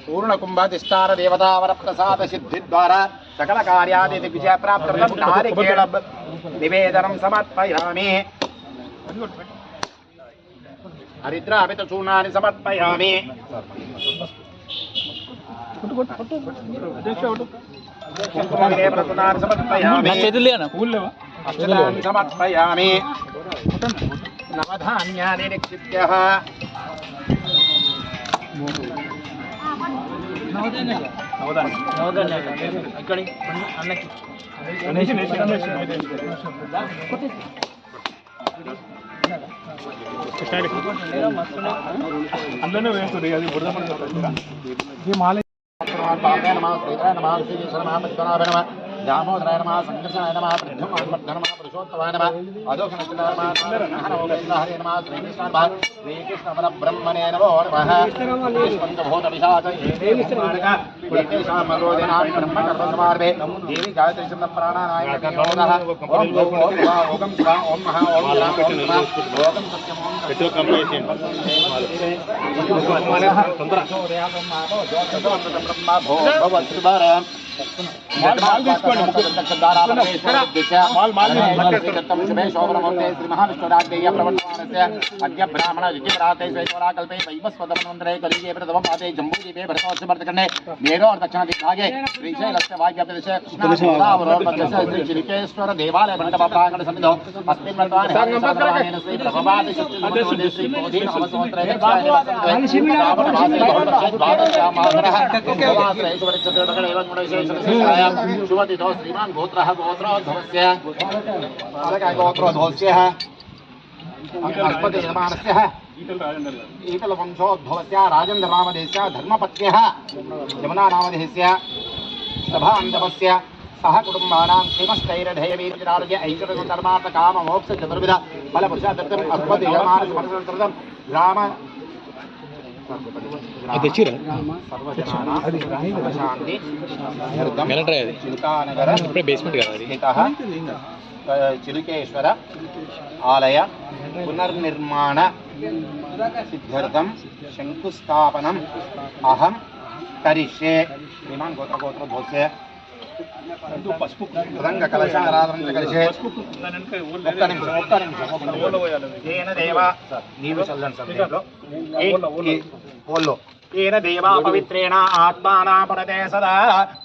पूर्णकुंभधिष्ठान देवतावर प्रसाद सिद्धि द्वारा सकल कार्यादि विजय प्राप्त नारिकेल निवेदनं समर्पयामि। हरिद्राभित चूर्णानि समर्पयामि। समर्पयामि समर्पयामि। नवधान्यानि निक्षिप्य అందులోనే వేస్తుంది అది బురద दामोदराय नमः संकर्षणाय नमः प्रद्युम्नाय नमः पुरुषोत्तमाय नमः अदोषणचन्द्राय नमः हरे नमः श्रीकृष्णाय नमः श्रीकृष्णपरब्रह्मणे नमो नमः एतेषां मरोदिनां ब्रह्मकर्मसमारभे देवी गायत्री छन्दः प्राणानायकयोगः ओम शिवा ओम महा ओम राम ओम नमः ओम सत्यम श्री महाविष्णुराज्ञेय प्रवर्तमानस्य अद्य ब्राह्मण विजयराते स्वैश्वराकल्पे वैवस्वतमन्वन्तरे कलियुगे प्रथमं पादे जम्बूद्वीपे भरतवर्षभरतखण्डे मेरो और दक्षिणदिग्भागे श्रीशैलस्य वायव्यप्रदेशे कृष्णगोदावरोर्मध्ये श्री चिलिकेश्वर देवालय मण्डपप्राङ्गण सन्निधौ अस्मिन् वर्तमाने श्री प्रभवादि श्री बोधीन अवसंवत्सरे शुभतिथौ श्रीमान् गोत्रः गोत्रोद्भवस्य गोत्रोद्भवस्य अस्पतियमानस्य ईतलवंशोद्भवस्य राजेन्द्रनामधेयस्य धर्मपत्न्यः यमुनानामधेयस्य सभान्दवस्य सह कुटुम्बानां क्षेमस्थैर्यधैर्यवीर्यारोग्य ऐश्वर्यधर्मार्थकाममोक्ष चतुर्विध फलपुरुषार्थम् अस्पतियमानसमर्थं ग्राम चिलिकेश्वर आलय पुनर्निर्माण सिद्ध्यर्थं शंकुस्थापनम् अहं करिष्ये। श्रीमान् गोत्रोद्भवस्य मृदंग कलशाराधनं करिष्ये। येन देवा नीवु चल्लंడి सब्जेक्टलो येन देवा पवित्रेण आत्माना पुनते सदा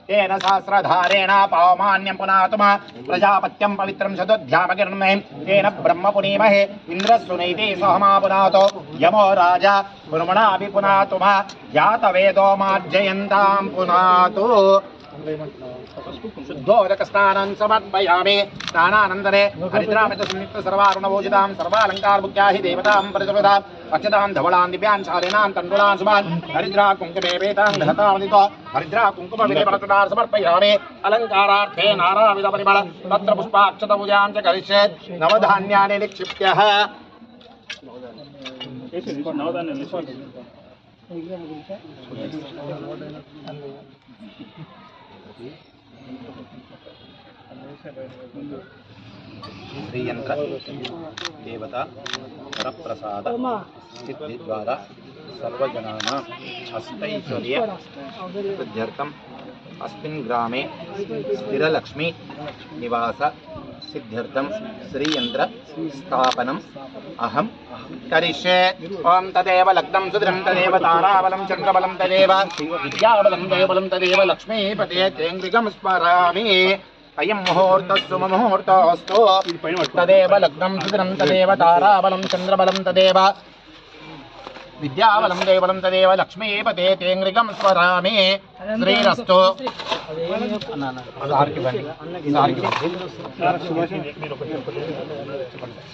तेन सहस्रधारेण पावमान्यं पुनातुम प्रजापत्यं पवित्रं शतोऽध्यापकीर्णे तेन ब्रह्म पुनीमहे इन्द्रस्सुनैति सहमा पुनातो यमो राजा ब्रह्मणापि पुनातुम जातवेदो मार्जयन्तां पुनातु। शुद्धोदकस्नानं समर्पयामि। स्नानानन्तरे हरिद्रामित संयुक्त सर्वारुणभोजितां सर्वालङ्कारभुक्त्या हि देवतां प्रचोदिताम् अक्षतां धवलान् दिव्यान् शालिनां तण्डुलान् शुभान् हरिद्रा कुङ्कुमे वेतां दहतामदितो हरिद्रा कुङ्कुमविधिपरतुलान् समर्पयामि। अलङ्कारार्थे नानाविधपरिमळ तत्र पुष्पाक्षतपूजां च करिष्ये। नवधान्यानि निक्षिप्यः श्रीयंत्र देवता वरप्रसाद सिद्धि द्वारा सर्वजनानां अष्टैश्वर्य सिद्ध्यर्थम् अस्मिन् ग्रामे स्थिरलक्ष्मी निवास सिद्ध्यर्थं श्रीयंत्र स्थापनम् अहं करिष्ये। ओम तदेव लग्नं सुदृढं तदेव ताराबलं चन्द्रबलं तदेव विद्याबलं देवबलं तदेव लक्ष्मीपते तेङ्ग्रिकं स्मरामि। अयं मुहूर्तः सुमुहूर्तोऽस्तु तदेव लग्नं सुदृढं तदेव ताराबलं चन्द्रबलं तदेव విద్యాబలం దేవలం తదేవ లక్ష్మీపతే తేంగ్రికం స్వరామి శ్రీరస్తు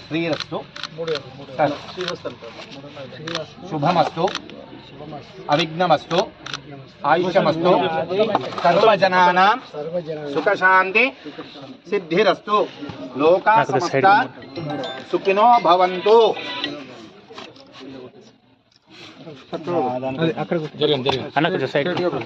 శ్రీరస్తు శుభమస్తు అవిఘ్నమస్తు ఆయుష్యమస్తు సర్వజనానాం సుఖశాంతి సిద్ధిరస్తు లోకా సమస్త సుఖినో భవంతు. అన్న కొంచెం సైడ్ మీరు